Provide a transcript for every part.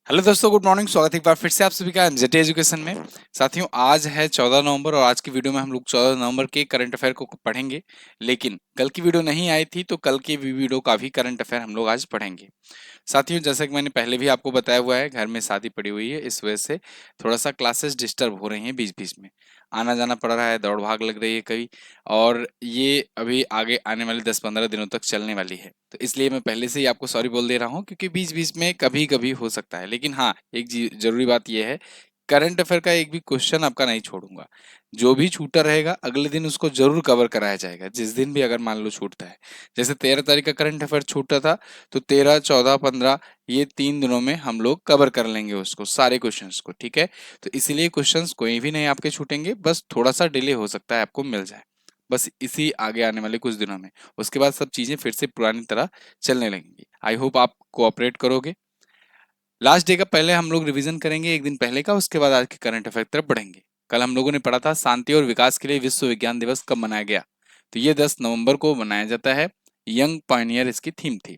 Hello दोस्तों, good morning. स्वागत है एक बार फिर से आप सभी का एनजेटी एजुकेशन में। साथियों, आज है 14 नवंबर और आज की वीडियो में हम लोग 14 नवंबर के करंट अफेयर को पढ़ेंगे। लेकिन कल की वीडियो नहीं आई थी तो कल की वीडियो का भी करंट अफेयर हम लोग आज पढ़ेंगे। साथियों, जैसा कि मैंने पहले भी आपको बताया हुआ है, घर में शादी पड़ी हुई है, इस वजह से थोड़ा सा क्लासेस डिस्टर्ब हो रही हैं बीच बीच में। आना जाना पड़ रहा है, दौड़ भाग लग रही है कभी, और ये अभी आगे आने वाले 10-15 दिनों तक चलने वाली है। तो इसलिए मैं पहले से ही आपको सॉरी बोल दे रहा हूँ, क्योंकि बीच बीच में कभी कभी हो सकता है। लेकिन हाँ, एक जरूरी बात यह है, करंट अफेयर का एक भी क्वेश्चन आपका नहीं छोड़ूंगा। जो भी छूटा रहेगा अगले दिन उसको जरूर कवर कराया जाएगा, जिस दिन भी अगर मान लो छूटता है। जैसे 13 तारीख का करंट अफेयर छूटा था, तो 13, 14, 15 ये 3 दिनों में हम लोग कवर कर लेंगे उसको, सारे क्वेश्चंस को। ठीक है, तो इसलिए क्वेश्चंस कोई भी नहीं आपके छूटेंगे, बस थोड़ा सा डिले हो सकता है, आपको मिल जाए बस इसी आगे आने वाले कुछ दिनों में। उसके बाद सब चीजें फिर से पुरानी तरह चलने लगेंगी। आई होप आप कोऑपरेट करोगे। लास्ट डे का पहले हम लोग रिवीजन करेंगे, एक दिन पहले का, उसके बाद आज के करंट अफेयर तरफ बढ़ेंगे। कल हम लोगों ने पढ़ा था शांति और विकास के लिए विश्व विज्ञान दिवस कब मनाया गया। तो ये 10 नवंबर को मनाया जाता है। यंग पायनियर इसकी थीम थी।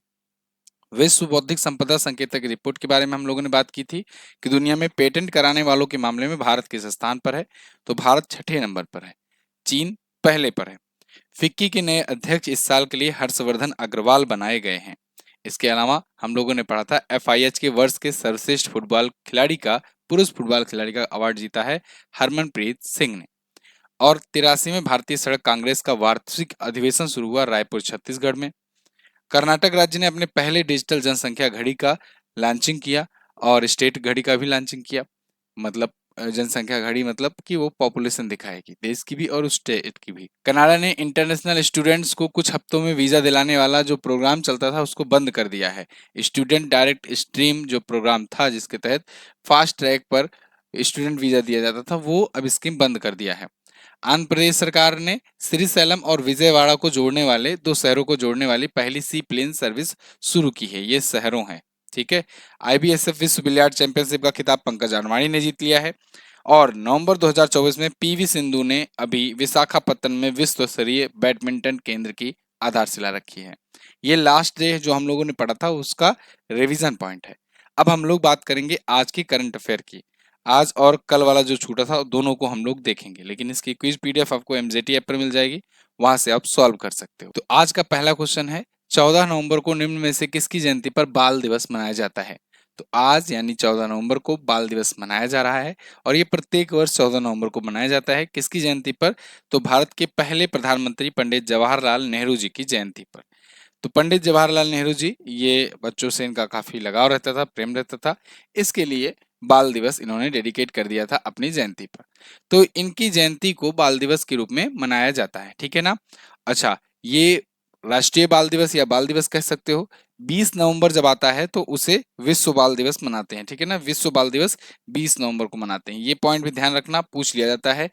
विश्व बौद्धिक संपदा संकेतक रिपोर्ट के बारे में हम लोगों ने बात की थी कि दुनिया में पेटेंट कराने वालों के मामले में भारत किस स्थान पर है। तो भारत छठे नंबर पर है, चीन पहले पर है। फिक्की के नए अध्यक्ष इस साल के लिए हर्षवर्धन अग्रवाल बनाए गए हैं। इसके अलावा हम लोगों ने पढ़ा था एफआईएच के वर्ष के सर्वश्रेष्ठ फुटबॉल खिलाड़ी का, पुरुष फुटबॉल खिलाड़ी का अवार्ड जीता है हरमनप्रीत सिंह ने। और 83 में भारतीय सड़क कांग्रेस का वार्षिक अधिवेशन शुरू हुआ रायपुर छत्तीसगढ़ में। कर्नाटक राज्य ने अपने पहले डिजिटल जनसंख्या घड़ी का लॉन्चिंग किया, और स्टेट घड़ी का भी लॉन्चिंग किया। मतलब जनसंख्या घड़ी मतलब कि वो पॉपुलेशन दिखाएगी देश की भी और उस स्टेट की भी। कनाडा ने इंटरनेशनल स्टूडेंट्स को कुछ हफ्तों में वीजा दिलाने वाला जो प्रोग्राम चलता था उसको बंद कर दिया है। स्टूडेंट डायरेक्ट स्ट्रीम जो प्रोग्राम था, जिसके तहत फास्ट ट्रैक पर स्टूडेंट वीजा दिया जाता था, वो अब स्कीम बंद कर दिया है। आंध्र प्रदेश सरकार ने श्रीसैलम और विजयवाड़ा को जोड़ने वाले, दो शहरों को जोड़ने वाली पहली सी प्लेन सर्विस शुरू की है। ये शहरों हैं। ठीक है। आईबीएसएफ विश्व बिलियर्ड चैंपियनशिप का खिताब पंकज अडवाणी ने जीत लिया है। और नवंबर 2024 में पीवी सिंधु ने अभी विशाखापत्तनम में विश्व स्तरीय बैडमिंटन केंद्र की आधारशिला रखी है। ये लास्ट डे जो हम लोगों ने पढ़ा था उसका रिवीजन पॉइंट है। अब हम लोग बात करेंगे आज की करंट अफेयर की। आज और कल वाला जो छूटा था दोनों को हम लोग देखेंगे, लेकिन इसकी क्विज पीडीएफ आपको एमजेटी ऐप पर मिल जाएगी, वहां से आप सॉल्व कर सकते हो। तो आज का पहला क्वेश्चन है, 14 नवंबर को निम्न में से किसकी जयंती पर बाल दिवस मनाया जाता है। तो आज यानी 14 नवंबर को बाल दिवस मनाया जा रहा है, और ये प्रत्येक वर्ष 14 नवंबर को मनाया जाता है। किसकी जयंती पर? तो भारत के पहले प्रधानमंत्री पंडित जवाहरलाल नेहरू जी की जयंती पर। तो पंडित जवाहरलाल नेहरू जी, ये बच्चों से इनका काफी लगाव रहता था, प्रेम रहता था, इसके लिए बाल दिवस इन्होंने डेडिकेट कर दिया था अपनी जयंती पर। तो इनकी जयंती को बाल दिवस के रूप में मनाया जाता है। ठीक है ना। अच्छा, ये राष्ट्रीय बाल दिवस या बाल दिवस कह सकते हो। 20 नवंबर जब आता है तो उसे विश्व बाल दिवस मनाते हैं। ठीक है ना, विश्व बाल दिवस 20 नवंबर को मनाते हैं। ये पॉइंट भी ध्यान रखना, पूछ लिया जाता है।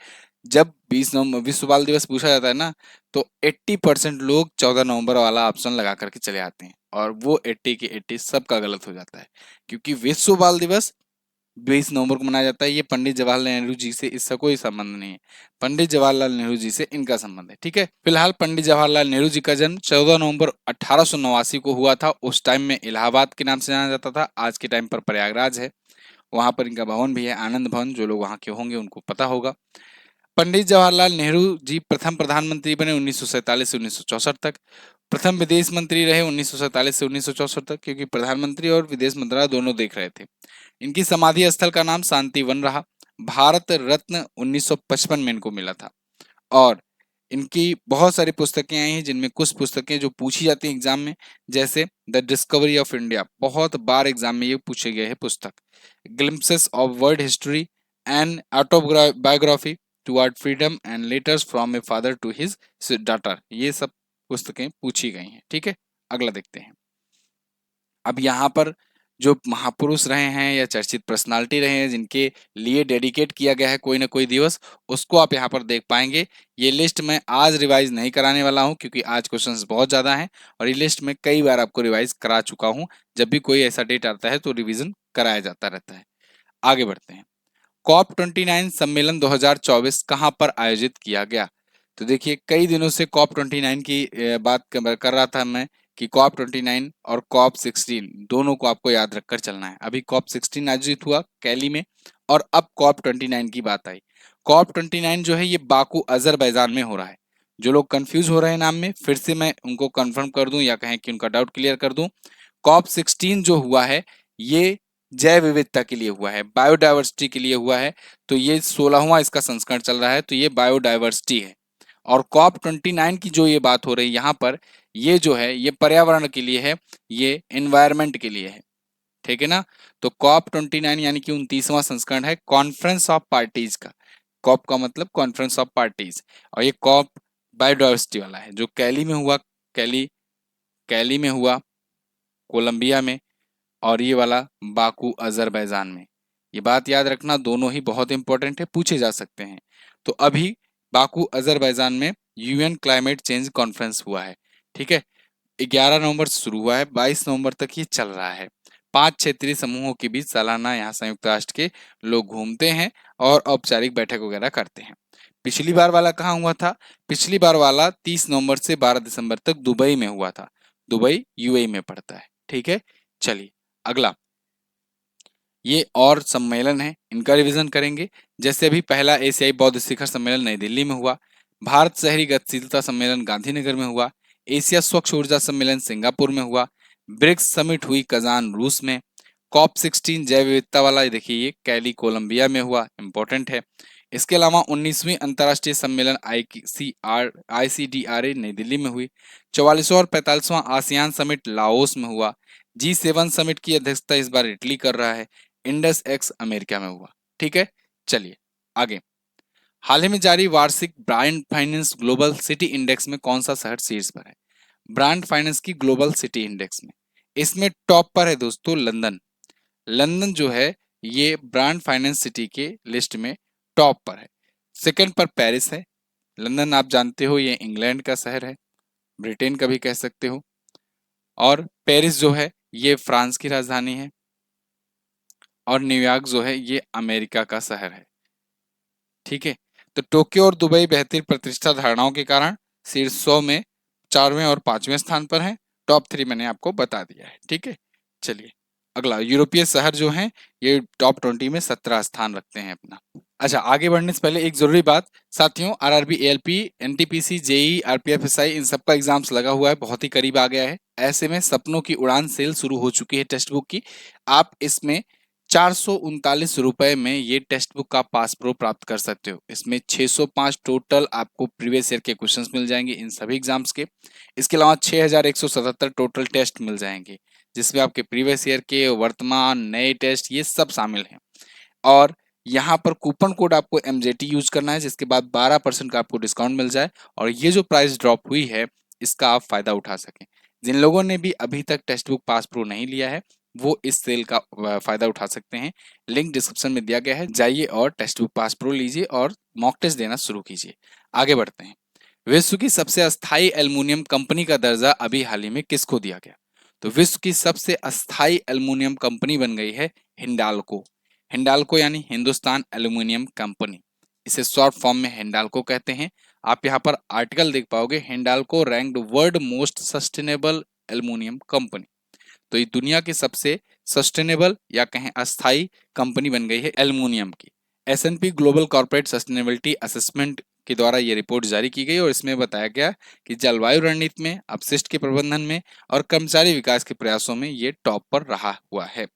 जब 20 नवंबर विश्व बाल दिवस पूछा जाता है ना, तो 80% लोग 14 नवंबर वाला ऑप्शन लगा करके चले आते हैं, और वो 80 के 80 सबका गलत हो जाता है। क्योंकि विश्व बाल दिवस 20 नवंबर को मनाया जाता है। ये पंडित जवाहरलाल नेहरू जी से इसका कोई संबंध नहीं है। पंडित जवाहरलाल नेहरू जी से इनका संबंध है। ठीक है। फिलहाल पंडित जवाहरलाल नेहरू जी का जन्म 14 नवंबर 1889 को हुआ था। उस टाइम में इलाहाबाद के नाम से जाना जाता था, आज के टाइम पर प्रयागराज है। वहां पर इनका भवन भी है, आनंद भवन। जो लोग वहां के होंगे उनको पता होगा। पंडित जवाहरलाल नेहरू जी प्रथम प्रधानमंत्री बने 1947 से 1964 तक। प्रथम विदेश मंत्री रहे 1947 से 1964 तक, क्योंकि प्रधानमंत्री और विदेश मंत्रालय दोनों देख रहे थे। इनकी समाधि स्थल का नाम शांति वन रहा। भारत रत्न 1955 में इनको मिला था। और इनकी बहुत सारी पुस्तकें आई हैं, जिनमें कुछ पुस्तकें जो पूछी जाती हैं एग्जाम में, जैसे द डिस्कवरी ऑफ इंडिया, बहुत बार एग्जाम में ये पूछे गए हैं पुस्तक। Glimpses of world history and autobiography toward freedom and letters from a father to his daughter, ये सब पुस्तकें पूछी गई हैं। ठीक है, अगला देखते हैं। अब यहाँ पर जो महापुरुष रहे हैं या चर्चित पर्सनालिटी रहे हैं, जिनके लिए डेडिकेट किया गया है कोई ना कोई दिवस, उसको आप यहाँ पर देख पाएंगे। ये लिस्ट मैं आज रिवाइज नहीं कराने वाला हूँ, क्योंकि आज क्वेश्चंस बहुत ज़्यादा हैं, और ये लिस्ट मैं कई बार आपको रिवाइज करा चुका हूँ। जब भी कोई ऐसा डेट आता है तो रिविजन कराया जाता रहता है। आगे बढ़ते हैं। कॉप 29 सम्मेलन 2024 कहाँ पर आयोजित किया गया। तो देखिए, कई दिनों से कॉप 29 की बात कर रहा था मैं कि कॉप 29 और कॉप 16 दोनों को आपको याद रखकर चलना है। अभी कॉप 16 आयोजित हुआ कैली में और अब कॉप 29 की बात आई। कॉप 29 जो है ये बाकू अजरबैजान में हो रहा है। जो लोग कंफ्यूज हो रहे हैं नाम में, फिर से मैं उनको कंफर्म कर दूं या कहें कि उनका डाउट क्लियर कर दूं। कॉप 16 जो हुआ है ये जैव विविधता के लिए हुआ है, बायोडायवर्सिटी के लिए हुआ है। तो ये 16वां इसका संस्करण चल रहा है, तो ये बायोडायवर्सिटी है। और कॉप 29 की जो ये बात हो रही है यहाँ पर, ये जो है ये पर्यावरण के लिए है, ये एनवायरमेंट के लिए है। ठीक है ना। तो कॉप 29 यानी कि 29वां संस्करण है कॉन्फ्रेंस ऑफ पार्टीज का। कॉप का मतलब कॉन्फ्रेंस ऑफ पार्टीज, और ये कॉप बायोडायवर्सिटी वाला है जो कैली में हुआ। कैली कैली में हुआ, कोलंबिया में, और ये वाला बाकू अजरबैजान में। ये बात याद रखना, दोनों ही बहुत इंपॉर्टेंट है, पूछे जा सकते हैं। तो अभी बाकू अजरबैजान में यूएन क्लाइमेट चेंज कॉन्फ्रेंस हुआ है। ठीक है, 11 नवंबर से शुरू हुआ है, 22 नवंबर तक ये चल रहा है। 5 क्षेत्रीय समूहों के बीच सालाना यहाँ संयुक्त राष्ट्र के लोग घूमते हैं और औपचारिक बैठक वगैरह करते हैं। पिछली बार वाला कहाँ हुआ था? पिछली बार वाला 30 नवंबर से 12 दिसंबर तक दुबई में हुआ था। दुबई यूएई में पड़ता है। ठीक है, चलिए अगला, ये और सम्मेलन है, इनका रिवीजन करेंगे। जैसे अभी पहला एशियाई बौद्ध शिखर सम्मेलन नई दिल्ली में हुआ, भारत शहरी गतिशीलता सम्मेलन गांधीनगर में हुआ, एशिया स्वच्छ ऊर्जा सम्मेलन सिंगापुर में हुआ, ब्रिक्स समिट हुई कजान रूस में, कॉप 16 जैव विविधता वाला देखिए ये कैली कोलंबिया में हुआ, इंपॉर्टेंट है। इसके अलावा 19वीं अंतर्राष्ट्रीय सम्मेलन ICDRA नई दिल्ली में हुई, 44वां और 45वां आसियान समिट लाओस में हुआ, G7 समिट की अध्यक्षता इस बार इटली कर रहा है, इंडस एक्स अमेरिका में हुआ। ठीक है, चलिए आगे। हाल ही में जारी वार्षिक brand finance global city index में कौन सा शहर शीर्ष पर है? ब्रांड फाइनेंस की ग्लोबल सिटी इंडेक्स में इसमें टॉप पर है दोस्तों लंदन। लंदन जो है ये ब्रांड फाइनेंस सिटी के लिस्ट में टॉप पर है। सेकंड पर पेरिस है। लंदन आप जानते हो ये इंग्लैंड का शहर है, ब्रिटेन का भी कह सकते हो। और पेरिस जो है ये फ्रांस की राजधानी है, और न्यूयॉर्क जो है ये अमेरिका का शहर है। ठीक है, तो टोक्यो और दुबई बेहतर प्रतिष्ठा धारणाओं के कारण शीर्ष 100 में 4वें और 5वें स्थान पर है। टॉप 3 मैंने आपको बता दिया है। ठीक है, चलिए अगला, यूरोपीय शहर जो हैं ये टॉप 20 में 17 स्थान रखते हैं अपना। अच्छा, आगे बढ़ने से पहले एक जरूरी बात साथियों, RRB, ALP, NTPC, JE, RPF, SI इन सबका एग्जाम्स लगा हुआ है, बहुत ही करीब आ गया है। ऐसे में सपनों की उड़ान सेल शुरू हो चुकी है टेक्स्ट बुक की। आप इसमें 439 रुपए में ये टेक्स्ट बुक का पास प्रो प्राप्त कर सकते हो। इसमें 605 टोटल आपको प्रीवियस ईयर के क्वेश्चंस मिल जाएंगे इन सभी एग्जाम्स के। इसके अलावा 6177 टोटल टेस्ट मिल जाएंगे, जिसमें आपके प्रीवियस ईयर के, वर्तमान, नए टेस्ट ये सब शामिल हैं। और यहाँ पर कूपन कोड आपको MJT यूज करना है, जिसके बाद 12% का आपको डिस्काउंट मिल जाए और ये जो प्राइस ड्रॉप हुई है इसका आप फायदा उठा सकें। जिन लोगों ने भी अभी तक टेक्स्ट बुक पास प्रो नहीं लिया है वो इस सेल का फायदा उठा सकते हैं। लिंक डिस्क्रिप्शन में दिया गया है, जाइए और टेक्स्ट बुक पास प्रो लीजिए और मॉक टेस्ट देना शुरू कीजिए। आगे बढ़ते हैं। विश्व की सबसे अस्थायी एल्युमिनियम कंपनी का दर्जा अभी हाल ही में किसको दिया गया? तो विश्व की सबसे अस्थायी एल्युमिनियम कंपनी बन गई है हिंडाल्को। हिंडाल्को यानी हिंदुस्तान एल्युमिनियम कंपनी, इसे शॉर्ट फॉर्म में हिंडाल्को कहते हैं। आप यहाँ पर आर्टिकल देख पाओगे, Hindalco ranked world most sustainable aluminium company. तो ये दुनिया की सबसे सस्टेनेबल या कहें अस्थाई कंपनी बन गई है एल्युमिनियम की। S&P global corporate sustainability assessment के द्वारा ये रिपोर्ट जारी की गई और इसमें बताया गया कि जलवायु रणनीति में, अपशिष्ट के प्रबंधन में और कर्मचारी विकास के प्रयासों में ये टॉप पर रहा हुआ है।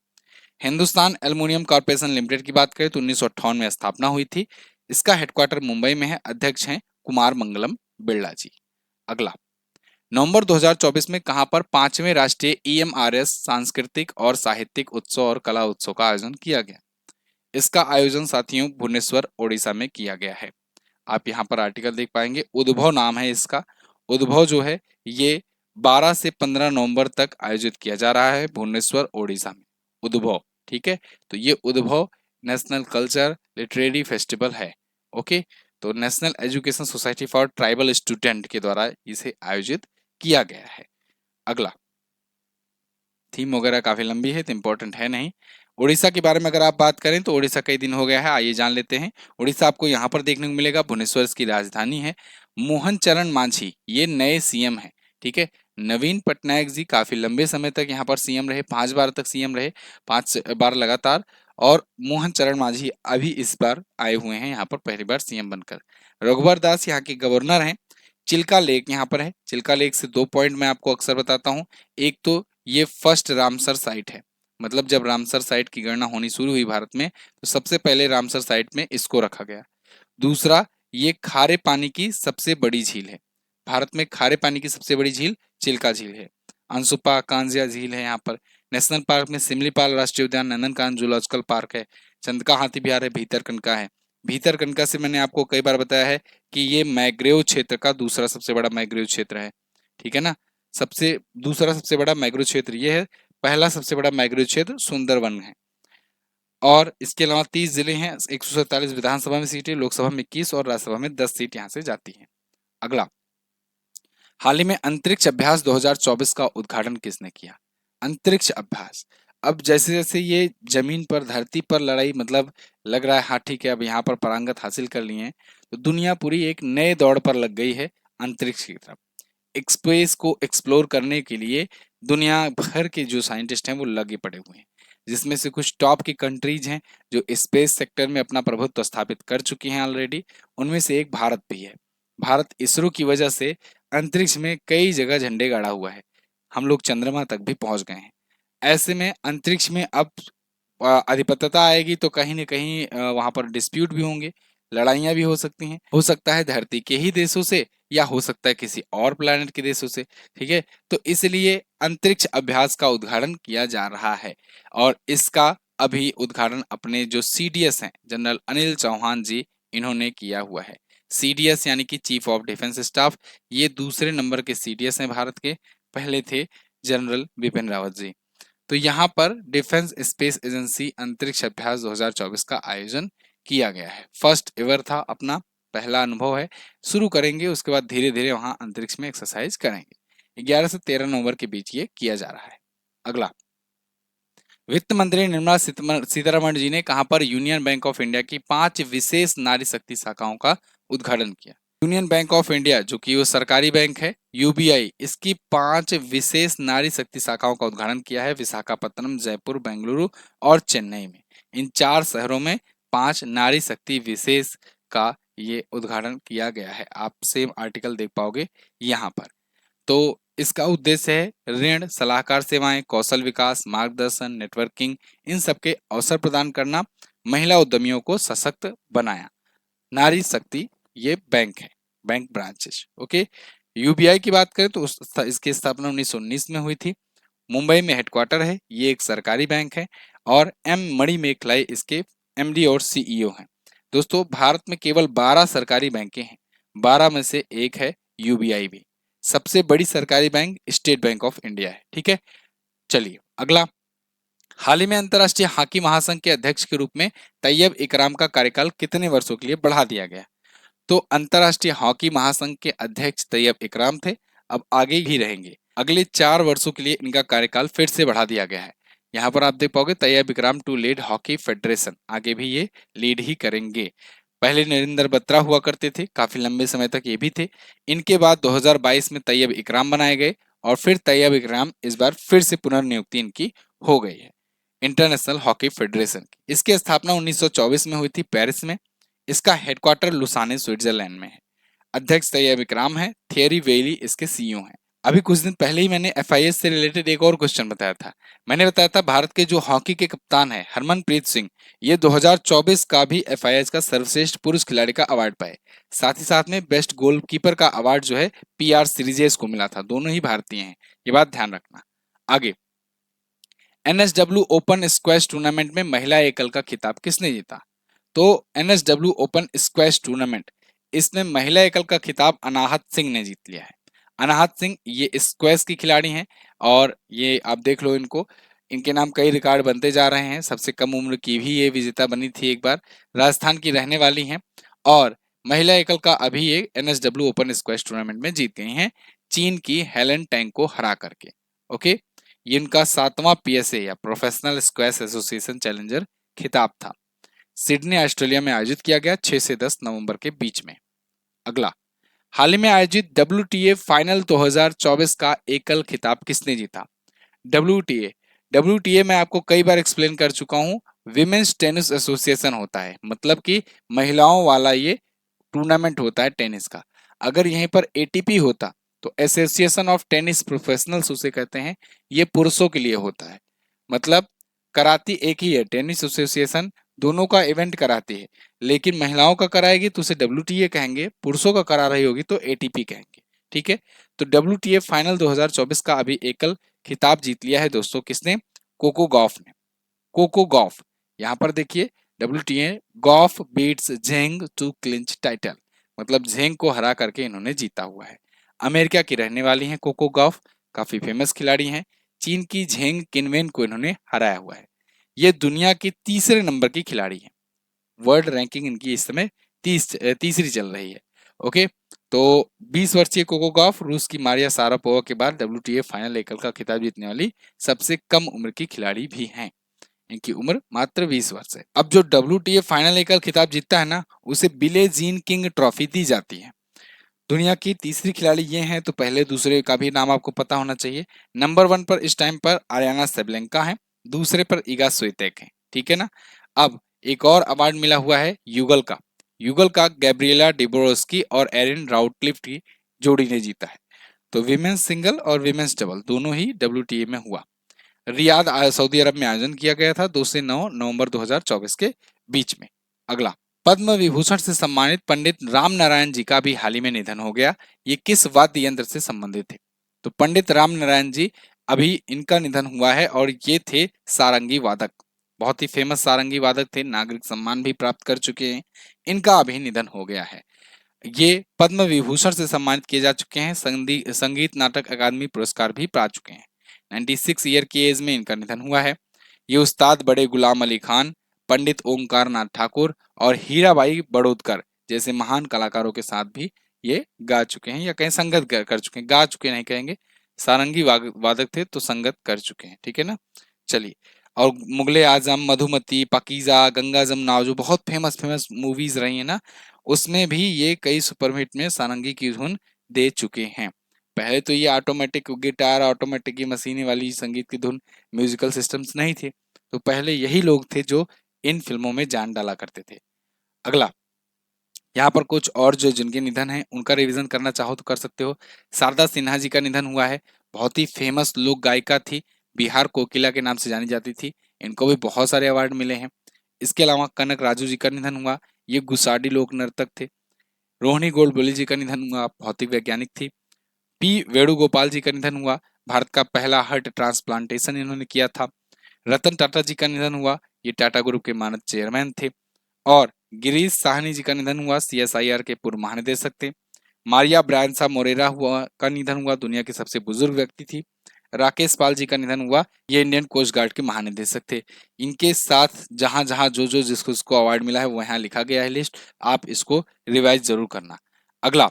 हिंदुस्तान एल्युमिनियम कॉर्पोरेशन लिमिटेड की बात करें तो 1958 में स्थापना हुई थी। इसका हेडक्वार्टर मुंबई में है। अध्यक्ष हैं कुमार मंगलम बिरला जी। अगला, नवंबर 2024 में कहां पर 5वें राष्ट्रीय EMRS सांस्कृतिक और साहित्यिक उत्सव और कला उत्सव का आयोजन किया गया? इसका आयोजन साथियों भुवनेश्वर ओडिशा में किया गया है। आप यहाँ पर आर्टिकल देख पाएंगे, उद्भव नाम है इसका। उद्भव जो है ये 12 से 15 नवंबर तक आयोजित किया जा रहा है भुवनेश्वर ओडिशा में। उद्भव, ठीक है, तो ये उद्भव नेशनल कल्चर लिटरेरी फेस्टिवल है। ओके, तो national education society for tribal student के द्वारा इसे आयोजित किया गया है। अगला, थीम वगैरह काफी लंबी है तो इंपॉर्टेंट है नहीं। उड़ीसा के बारे में अगर आप बात करें तो उड़ीसा कई दिन हो गया है, आइए जान लेते हैं। उड़ीसा आपको यहाँ पर देखने को मिलेगा, भुवनेश्वर इसकी राजधानी है। मोहन चरण मांझी ये नए CM है। ठीक है, नवीन पटनायक जी काफी लंबे समय तक यहाँ पर सीएम रहे, 5 बार तक सीएम रहे, 5 बार लगातार। और मोहन चरण मांझी अभी इस बार आए हुए हैं यहाँ पर पहली बार सीएम बनकर। रघुवर दास यहाँ के गवर्नर हैं। चिल्का लेक यहाँ पर है। चिल्का लेक से 2 पॉइंट मैं आपको अक्सर बताता हूँ। एक तो ये फर्स्ट रामसर साइट है, मतलब जब रामसर साइट की गणना होनी शुरू हुई भारत में तो सबसे पहले रामसर साइट में इसको रखा गया। दूसरा, ये खारे पानी की सबसे बड़ी झील है। भारत में खारे पानी की सबसे बड़ी झील चिल्का झील है। अंशुपा कांजिया झील है यहाँ पर। नेशनल पार्क में सिमलीपाल राष्ट्रीय उद्यान, नंदनकानन जूलॉजिकल पार्क है, चंदका हाथी विहार है, भीतरकनिका है। भीतरकनिका से मैंने आपको कई बार बताया है कि ये मैग्रोव क्षेत्र का दूसरा सबसे बड़ा मैग्रोव क्षेत्र है, ठीक है ना। दूसरा सबसे बड़ा मैग्रोव क्षेत्र ये है, पहला सबसे बड़ा मैग्रोव क्षेत्र सुंदरवन है। और इसके अलावा 30 जिले हैं, 147 विधानसभा में सीटें, लोकसभा में 21 और राज्यसभा में 10 सीट यहाँ से जाती हैं। अगला, हाल ही में अंतरिक्ष अभ्यास 2024 का उद्घाटन किसने किया? अंतरिक्ष अभ्यास, अब जैसे जैसे ये जमीन पर धरती पर लड़ाई, मतलब लग रहा है हाँ ठीक है अब यहाँ पर पारंगत हासिल कर लिए हैं, तो दुनिया पूरी एक नए दौड़ पर लग गई है अंतरिक्ष की तरफ। स्पेस को एक्सप्लोर करने के लिए दुनिया भर के जो साइंटिस्ट हैं वो लगे पड़े हुए हैं, जिसमें से कुछ टॉप की कंट्रीज हैं जो स्पेस सेक्टर में अपना प्रभुत्व स्थापित कर चुकी हैं ऑलरेडी। उनमें से एक भारत भी है। भारत इसरो की वजह से अंतरिक्ष में कई जगह झंडे गाड़ा हुआ है। हम लोग चंद्रमा तक भी पहुंच गए हैं। ऐसे में अंतरिक्ष में अब आधिपत्यता आएगी तो कहीं न कहीं वहां पर डिस्प्यूट भी होंगे, लड़ाइयाँ भी हो सकती हैं। हो सकता है धरती के ही देशों से या हो सकता है किसी और प्लैनेट के देशों से, ठीक है? तो इसलिए अंतरिक्ष अभ्यास का उद्घाटन किया जा रहा है और इसका अभी उद्घाटन अपने जो सीडीएस हैं, जनरल अनिल चौहान जी, इन्होंने किया हुआ है। सीडीएस यानी कि चीफ ऑफ डिफेंस स्टाफ, ये दूसरे नंबर के सीडीएस हैं भारत के, पहले थे जनरल बिपिन रावत जी। तो यहाँ पर डिफेंस स्पेस एजेंसी अंतरिक्ष अभ्यास 2024 का आयोजन किया गया है। फर्स्ट एवर था, अपना पहला अनुभव है। शुरू करेंगे, उसके बाद धीरे धीरे वहां अंतरिक्ष में एक्सरसाइज करेंगे। 11 से 13 नवंबर के बीच ये किया जा रहा है। अगला, वित्त मंत्री निर्मला सीतारमण जी ने कहां पर यूनियन बैंक ऑफ इंडिया की 5 विशेष नारी शक्ति शाखाओं का उद्घाटन किया? यूनियन बैंक ऑफ इंडिया जो कि वो सरकारी बैंक है, यूबीआई, इसकी 5 विशेष नारी शक्ति शाखाओं का उद्घाटन किया है विशाखापत्तनम, जयपुर, बेंगलुरु और चेन्नई में। इन 4 शहरों में 5 नारी शक्ति विशेष का ये उद्घाटन किया गया है। आप सेम आर्टिकल देख पाओगे यहाँ पर। तो इसका उद्देश्य है ऋण, सलाहकार सेवाएं, कौशल विकास, मार्गदर्शन, नेटवर्किंग, इन सबके अवसर प्रदान करना, महिला उद्यमियों को सशक्त बनाया। नारी शक्ति ये बैंक है, बैंक ब्रांचेस। ओके, यूबीआई की बात करें तो इसकी स्थापना 1919 में हुई थी। मुंबई में हेडक्वार्टर है, ये एक सरकारी बैंक है और एम मणि मेखलाई इसके एमडी और सीईओ हैं। दोस्तों, भारत में केवल 12 सरकारी बैंकें हैं, 12 में से एक है यूबीआई भी। सबसे बड़ी सरकारी bank state bank of India है, ठीक है। चलिए अगला, हाल ही में अंतर्राष्ट्रीय हॉकी महासंघ के अध्यक्ष के रूप में तैयब इकराम का कार्यकाल कितने वर्षों के लिए बढ़ा दिया गया? तो अंतर्राष्ट्रीय हॉकी महासंघ के अध्यक्ष तैयब इकराम थे, अब आगे भी रहेंगे। अगले 4 वर्षों के लिए इनका कार्यकाल फिर से बढ़ा दिया गया है। यहाँ पर आप देख पाओगे तैयब इकराम टू लीड हॉकी फेडरेशन, आगे भी ये लीड ही करेंगे। पहले नरेंद्र बत्रा हुआ करते थे, काफी लंबे समय तक ये भी थे। इनके बाद 2022 में तैयब इकराम बनाए गए और फिर तैयब इकराम इस बार फिर से पुनर्नियुक्ति इनकी हो गई है इंटरनेशनल हॉकी फेडरेशन की। इसकी स्थापना 1924 में हुई थी पेरिस में। इसका हेडक्वार्टर लुसाने स्विट्जरलैंड में है। अध्यक्ष तैयब इकराम है, थियरी वेली इसके सीईओ हैं। अभी कुछ दिन पहले ही मैंने एफआईएच से रिलेटेड एक और क्वेश्चन बताया था। मैंने बताया था भारत के जो हॉकी के कप्तान है हरमनप्रीत सिंह, ये 2024 का भी एफआईएच का सर्वश्रेष्ठ पुरुष खिलाड़ी का अवार्ड पाए। साथ ही साथ में बेस्ट गोलकीपर का अवार्ड जो है पीआर सीरीजेस को मिला था। दोनों ही भारतीय हैं, ये बात ध्यान रखना। आगे, एनएसडब्ल्यू ओपन स्क्वैश टूर्नामेंट में महिला एकल का खिताब किसने जीता? तो एनएसडब्ल्यू ओपन स्क्वैश टूर्नामेंट, इसमें महिला एकल का खिताब अनाहत सिंह ने जीत लिया है। अनाहत सिंह ये स्क्वैश की खिलाड़ी हैं और ये आप देख लो इनको, इनके नाम कई रिकॉर्ड बनते जा रहे हैं। सबसे कम उम्र की भी ये विजेता बनी थी एक बार। राजस्थान की रहने वाली हैं और महिला एकल का अभी ये एनएसडब्ल्यू ओपन स्क्वैश टूर्नामेंट में जीत गई हैं, चीन की हेलन टैंग को हरा करके। ओके, ये इनका 7वां पीएसए या प्रोफेशनल स्क्वैश एसोसिएशन चैलेंजर खिताब था। सिडनी ऑस्ट्रेलिया में आयोजित किया गया 6 से 10 नवंबर के बीच में। अगला, हाल ही में आयोजित WTA फाइनल 2024 का एकल खिताब किसने जीता? WTA WTA मैं आपको कई बार एक्सप्लेन कर चुका हूं। विमेन्स टेनिस एसोसिएशन होता है, मतलब कि महिलाओं वाला ये टूर्नामेंट होता है टेनिस का। अगर यहीं पर एटीपी होता तो एसोसिएशन ऑफ टेनिस प्रोफेशनल्स उसे कहते हैं, ये पुरुषों के लिए होता है। मतलब कराती एक ही है, टेनिस एसोसिएशन दोनों का इवेंट कराती है, लेकिन महिलाओं का कराएगी तो उसे WTA कहेंगे, पुरुषों का करा रही होगी तो एटीपी कहेंगे। ठीक है, तो WTA फाइनल 2024 का अभी एकल खिताब जीत लिया है दोस्तों, किसने? कोको गॉफ ने। कोको गॉफ, यहाँ पर देखिए WTA Gauff beats Zheng to clinch title, मतलब झेंग को हरा करके इन्होंने जीता हुआ है। अमेरिका की रहने वाली हैं कोको गॉफ, काफी फेमस खिलाड़ी हैं। चीन की झेंग किनवेन को इन्होंने हराया हुआ है। ये दुनिया की तीसरे नंबर की खिलाड़ी है। वर्ल्ड रैंकिंग इनकी इस समय तीसरी चल रही है। ओके, तो 20 वर्षीय कोको गॉफ रूस की मारिया शारापोवा के बाद WTA फाइनल एकल का खिताब जीतने वाली सबसे कम उम्र की खिलाड़ी भी हैं। इनकी उम्र मात्र 20 वर्ष है। अब जो WTA फाइनल एकल खिताब जीतता है ना, उसे बिले जीन किंग ट्रॉफी दी जाती है। दुनिया की तीसरी खिलाड़ी ये हैं, तो पहले दूसरे का भी नाम आपको पता होना चाहिए। नंबर 1 पर इस टाइम पर आरियाना सेबलेंका है, दूसरे पर इगा स्वितेक है। ठीक है ना। अब एक और अवार्ड मिला हुआ है युगल का। युगल का गैब्रिएला डिबोरोस्की और एरिन राउटक्लिफ की जोड़ी ने जीता है। तो विमेंस सिंगल और विमेंस डबल दोनों ही WTA में हुआ। रियाद सऊदी अरब में आयोजन किया गया था 2 से 9 नवंबर 2024 के बीच में। अगला, पद्म विभूषण से सम्मानित पंडित राम नारायण जी का भी हाल ही में निधन हो गया। ये किस वाद्य यंत्र से संबंधित थे? तो पंडित राम नारायण जी, अभी इनका निधन हुआ है और ये थे सारंगी वादक। बहुत ही फेमस सारंगी वादक थे, नागरिक सम्मान भी प्राप्त कर चुके हैं। इनका अभी निधन हो गया है। ये पद्म विभूषण से सम्मानित किए जा चुके हैं, संगीत नाटक अकादमी पुरस्कार भी पा चुके हैं। 96 ईयर की एज में इनका निधन हुआ है। ये उस्ताद बड़े गुलाम अली खान, पंडित ओंकार नाथ ठाकुर और हीराबाई बड़ौदकर जैसे महान कलाकारों के साथ भी ये गा चुके हैं, या कहीं संगत कर चुके हैं, गा चुके नहीं कहेंगे, सारंगी वादक थे तो संगत कर चुके हैं। ठीक है ना। चलिए, और मुगले आजम, मधुमती, पाकीज़ा, गंगा जमुना जो बहुत फेमस फेमस मूवीज रही है ना, उसमें भी ये कई सुपरहिट में सारंगी की धुन दे चुके हैं। पहले तो ये ऑटोमेटिक गिटार, ऑटोमेटिक ये मशीनी वाली संगीत की धुन, म्यूजिकल सिस्टम्स नहीं थे, तो पहले यही लोग थे जो इन फिल्मों में जान डाला करते थे। अगला, यहाँ पर कुछ और जो जिनके निधन है उनका रिवीजन करना चाहो तो कर सकते हो। शारदा सिन्हा जी का निधन हुआ है, बहुत ही फेमस लोक गायिका थी, बिहार कोकिला के नाम से जानी जाती थी। इनको भी बहुत सारे अवार्ड मिले हैं। इसके अलावा कनक राजू जी का निधन हुआ, ये गुसाडी लोक नर्तक थे। रोहिणी गोल्डबोले जी का निधन हुआ, भौतिक वैज्ञानिक थी। P वेणुगोपाल जी का निधन हुआ, भारत का पहला हार्ट ट्रांसप्लांटेशन इन्होंने किया था। रतन टाटा जी का निधन हुआ, ये टाटा ग्रुप के मानद चेयरमैन थे। और गिरीश साहनी जी का निधन हुआ, CSIR के पूर्व महानिदेशक थे। मारिया ब्रायंसा मोरेरा हुआ का निधन हुआ, दुनिया की सबसे बुजुर्ग व्यक्ति थी। राकेश पाल जी का निधन हुआ, ये इंडियन कोस्ट गार्ड के महानिदेशक थे। इनके साथ जहां जहां जो जो जिसको अवार्ड मिला है वो यहाँ लिखा गया है लिस्ट, आप इसको रिवाइज जरूर करना। अगला,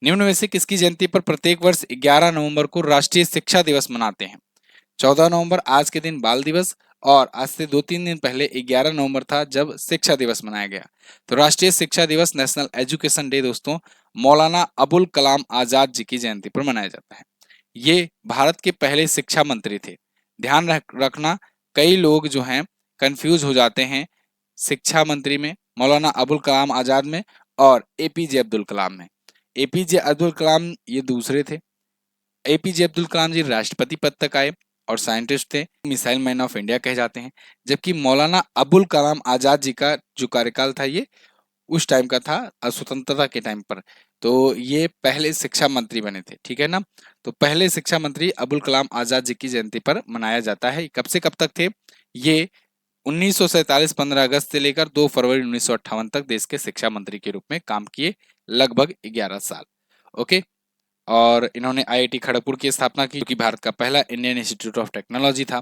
निम्न में से किसकी जयंती पर प्रत्येक वर्ष 11 नवंबर को राष्ट्रीय शिक्षा दिवस मनाते हैं? 14 नवंबर आज के दिन बाल दिवस, और आज से 2-3 दिन पहले 11 नवंबर था जब शिक्षा दिवस मनाया गया। तो राष्ट्रीय शिक्षा दिवस, नेशनल एजुकेशन डे दोस्तों, मौलाना अबुल कलाम आजाद जी की जयंती पर मनाया जाता है। ये भारत के पहले शिक्षा मंत्री थे। ध्यान रखना, कई लोग जो हैं कंफ्यूज हो जाते हैं शिक्षा मंत्री में, मौलाना अबुल कलाम आजाद में और APJ अब्दुल कलाम में। APJ अब्दुल कलाम ये दूसरे थे। APJ अब्दुल कलाम जी राष्ट्रपति पद तक आए और साइंटिस्ट थे, मिसाइल मैन ऑफ इंडिया कहे जाते हैं। जबकि मौलाना अबुल कलाम आजाद जी का जो कार्यकाल था ये उस टाइम का था, स्वतंत्रता के टाइम पर, तो ये पहले शिक्षा मंत्री बने थे। ठीक है ना। तो पहले शिक्षा मंत्री अबुल कलाम आजाद जी की जयंती पर मनाया जाता है। कब से कब तक थे ये? 1947 15 अगस्त से लेकर 2 फरवरी 1958 तक देश के शिक्षा मंत्री के रूप में काम किए, लगभग 11 साल। ओके, और इन्होंने IIT खड़गपुर की स्थापना की, जो कि भारत का पहला इंडियन इंस्टीट्यूट ऑफ टेक्नोलॉजी था।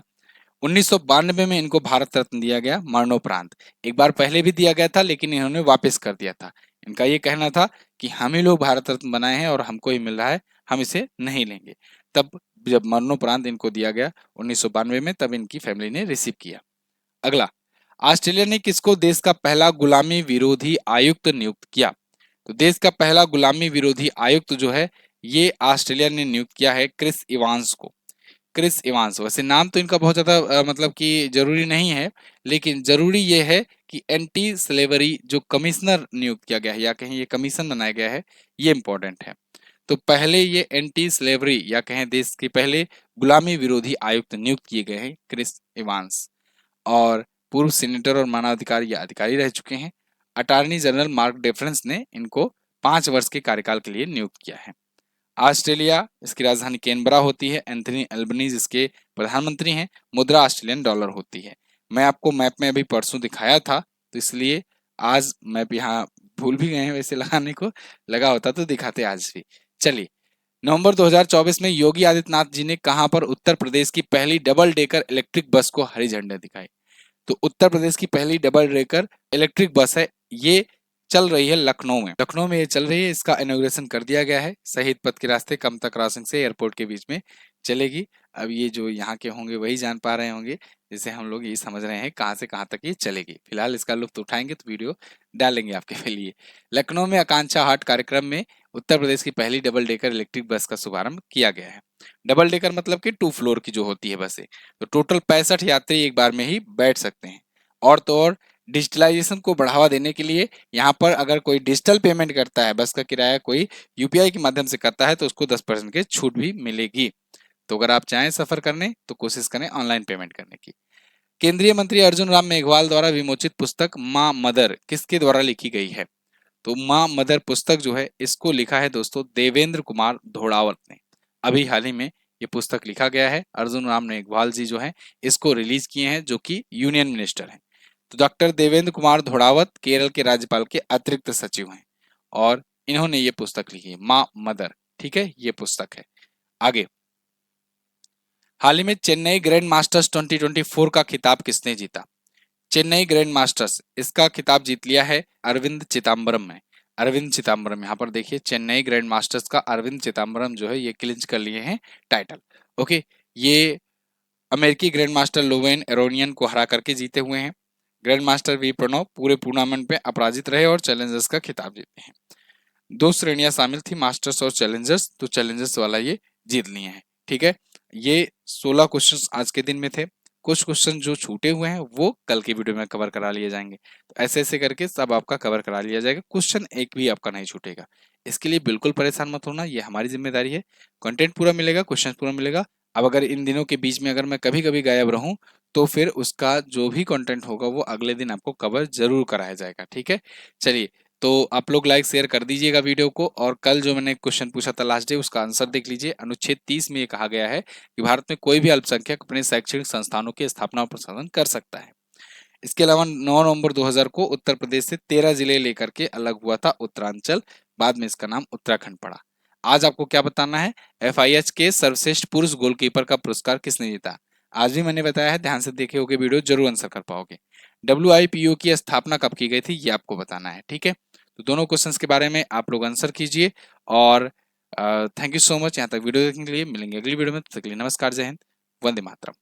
1992 में इनको भारत रत्न दिया गया मरणोपरांत। एक बार पहले भी दिया गया था लेकिन इन्होंने वापस कर दिया था। इनका ये कहना था कि हम ही लोग भारत रत्न बनाए हैं और हमको ही मिल रहा है, हम इसे नहीं लेंगे। तब जब मरणोपरांत इनको दिया गया 1992 में, तब इनकी फैमिली ने रिसीव किया। अगला, ऑस्ट्रेलिया ने किसको देश का पहला गुलामी विरोधी आयुक्त नियुक्त किया? तो देश का पहला गुलामी विरोधी आयुक्त जो है ये ऑस्ट्रेलिया ने नियुक्त किया है क्रिस इवांस को। क्रिस इवांस, वैसे नाम तो इनका बहुत ज्यादा मतलब कि जरूरी नहीं है, लेकिन जरूरी ये है कि एंटी स्लेवरी जो कमिश्नर नियुक्त किया गया है या कहीं ये कमीशन बनाया गया है, ये इंपॉर्टेंट है। तो पहले ये एंटी स्लेवरी या कहें देश के पहले गुलामी विरोधी आयुक्त नियुक्त किए गए हैं क्रिस इवांस। और पूर्व सीनेटर और मानवाधिकार ये अधिकारी रह चुके हैं। अटॉर्नी जनरल मार्क डेफरेंस ने इनको 5 वर्ष के कार्यकाल के लिए नियुक्त किया है। ऑस्ट्रेलिया, इसकी राजधानी कैनबरा होती है। एंथनी एल्बनीज इसके प्रधानमंत्री हैं। मुद्रा ऑस्ट्रेलियन डॉलर होती है। मैं आपको मैप में अभी परसों दिखाया था, तो इसलिए आज मैप यहाँ भूल भी गए हैं, वैसे लगाने को लगा होता तो दिखाते आज भी। चलिए, नवंबर 2024 में योगी आदित्यनाथ जी ने कहां पर उत्तर प्रदेश की पहली डबल डेकर इलेक्ट्रिक बस को हरी झंडी दिखाई? तो उत्तर प्रदेश की पहली डबल डेकर इलेक्ट्रिक बस है, ये चल रही है लखनऊ में। लखनऊ में ये चल रही है, इसका इनॉग्रेशन कर दिया गया है। शहीद पथ के रास्ते कमता क्रॉसिंग से एयरपोर्ट के बीच में चलेगी। अब ये जो यहाँ के होंगे वही जान पा रहे होंगे, जैसे हम लोग यही समझ रहे हैं कहाँ से कहाँ तक ये चलेगी। फिलहाल इसका लुत्फ उठाएंगे तो वीडियो डालेंगे आपके लिए। लखनऊ में आकांक्षा हाट कार्यक्रम में उत्तर प्रदेश की पहली डबल डेकर इलेक्ट्रिक बस का शुभारंभ किया गया है। डबल डेकर मतलब कि 2 फ्लोर की जो होती है बसें, तो टोटल 65 यात्री एक बार में ही बैठ सकते हैं। और तो और डिजिटलाइजेशन को बढ़ावा देने के लिए यहाँ पर अगर कोई डिजिटल पेमेंट करता है, बस का किराया कोई यूपीआई के माध्यम से करता है, तो उसको 10% की छूट भी मिलेगी। तो अगर आप चाहें सफर करने तो कोशिश करें ऑनलाइन पेमेंट करने की। केंद्रीय मंत्री अर्जुन राम मेघवाल द्वारा विमोचित पुस्तक माँ मदर किसके द्वारा लिखी गई है? तो माँ मदर पुस्तक जो है इसको लिखा है दोस्तों देवेंद्र कुमार धोड़ावत ने। अभी हाल ही में ये पुस्तक लिखा गया है। अर्जुन राम मेघवाल जी जो है इसको रिलीज किए हैं, जो कि यूनियन मिनिस्टर हैं। तो डॉक्टर देवेंद्र कुमार धोड़ावत केरल के राज्यपाल के अतिरिक्त सचिव हैं और इन्होंने ये पुस्तक लिखी है माँ मदर। ठीक है, ये पुस्तक है। आगे, हाल ही में चेन्नई ग्रैंड मास्टर्स 2024 का खिताब किसने जीता? चेन्नई ग्रैंड मास्टर्स इसका खिताब जीत लिया है अरविंद चिदम्बरम ने। अरविंद चिदम्बरम, यहाँ पर देखिए चेन्नई ग्रैंड मास्टर्स का अरविंद चिदम्बरम जो है ये क्लिंच कर लिए हैं टाइटल। ओके, ये अमेरिकी ग्रैंड मास्टर लोवेन एरोनियन को हरा करके जीते हुए हैं। ग्रैंड मास्टर वी प्रणव पूरे टूर्नामेंट में अपराजित रहे और चैलेंजर्स का खिताब जीते हैं। 2 श्रेणियां शामिल थी, मास्टर्स और चैलेंजर्स, तो चैलेंजर्स वाला ये जीत लिए हैं। ठीक है, ये 16 क्वेश्चंस आज के दिन में थे। कुछ क्वेश्चन जो छूटे हुए हैं वो कल की वीडियो में कवर करा लिए जाएंगे। तो ऐसे ऐसे करके सब आपका कवर करा लिया जाएगा, क्वेश्चन एक भी आपका नहीं छूटेगा। इसके लिए बिल्कुल परेशान मत होना, ये हमारी जिम्मेदारी है। कंटेंट पूरा मिलेगा, क्वेश्चन पूरा मिलेगा। अब अगर इन दिनों के बीच में अगर मैं कभी कभी गायब रहूं तो फिर उसका जो भी कंटेंट होगा वो अगले दिन आपको कवर जरूर कराया जाएगा। ठीक है, चलिए, तो आप लोग लाइक शेयर कर दीजिएगा वीडियो को। और कल जो मैंने क्वेश्चन पूछा था लास्ट डे, उसका आंसर देख लीजिए। अनुच्छेद 30 में ये कहा गया है कि भारत में कोई भी अल्पसंख्यक अपने शैक्षणिक संस्थानों की स्थापना और प्रसारण कर सकता है। इसके अलावा 9 नवंबर 2000 को उत्तर प्रदेश से 13 जिले लेकर के अलग हुआ था उत्तरांचल, बाद में इसका नाम उत्तराखंड पड़ा। आज आपको क्या बताना है, एफआईएच के सर्वश्रेष्ठ पुरुष गोलकीपर का पुरस्कार किसने जीता? आज भी मैंने बताया है, ध्यान से देखे होगे वीडियो, जरूर आंसर कर पाओगे। WIPO की स्थापना कब की गई थी ये आपको बताना है। ठीक है, तो दोनों क्वेश्चंस के बारे में आप लोग आंसर कीजिए। और थैंक यू सो मच यहाँ तक वीडियो देखने के लिए। मिलेंगे अगली वीडियो में, तब तक के लिए नमस्कार, जय हिंद, वंदे मातरम।